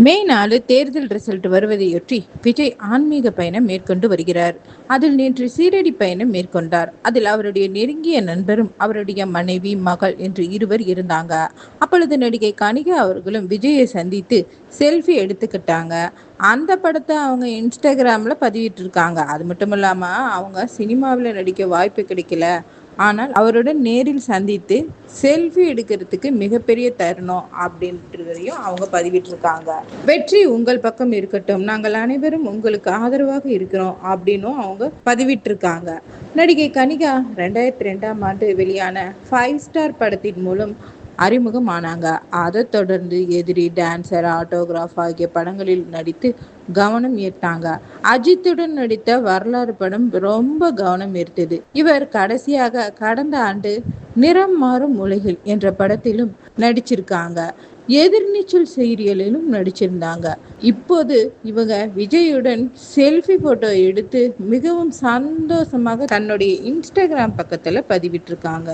மே 4 தேர்தல் ரிசல்ட் வருவதையொட்டி விஜய் ஆன்மீக பயணம் மேற்கொண்டு வருகிறார். அதில் நேற்று சீரடி பயணம் மேற்கொண்டார். அதில் அவருடைய நெருங்கிய நண்பரும் அவருடைய மனைவி, மகள் என்று இருவர் இருந்தாங்க. அப்பொழுது நடிகை கனிகா அவர்களும் விஜயை சந்தித்து செல்ஃபி எடுத்துக்கிட்டாங்க. அந்த படத்தை அவங்க இன்ஸ்டாகிராம்ல பதிவிட்டு இருக்காங்க. அது மட்டும் இல்லாம அவங்க சினிமாவில் நடிக்க வாய்ப்பு கிடைக்கல, ஆனால் அவருடன் நேரில் சந்தித்து செல்ஃபி எடுக்கிறதுக்கு மிகப்பெரிய தருணம் அப்படின்றதையும் அவங்க பதிவிட்டிருக்காங்க. வெற்றி உங்கள் பக்கம் இருக்கட்டும், நாங்கள் அனைவரும் உங்களுக்கு ஆதரவாக இருக்கிறோம் அப்படின்னும் அவங்க பதிவிட்டிருக்காங்க. நடிகை கனிகா 2002 வெளியான 5 ஸ்டார் படத்தின் மூலம் அறிமுகமானாங்க. அதை தொடர்ந்து எதிரி, டான்சர், ஆட்டோகிராஃப் ஆகிய படங்களில் நடித்து கவனம் ஈர்த்தாங்க. அஜித்துடன் நடித்த வரலாறு படம் ரொம்ப கவனம் ஈர்த்தது. இவர் கடைசியாக கடந்த ஆண்டு நிறம் மாறும் உலகில் என்ற படத்திலும் நடிச்சிருக்காங்க. எதிர்நீச்சல் சீரியலிலும் நடிச்சிருந்தாங்க. இப்போது இவங்க விஜயுடன் செல்ஃபி போட்டோ எடுத்து மிகவும் சந்தோஷமாக தன்னுடைய இன்ஸ்டாகிராம் பக்கத்துல பதிவிட்டிருக்காங்க.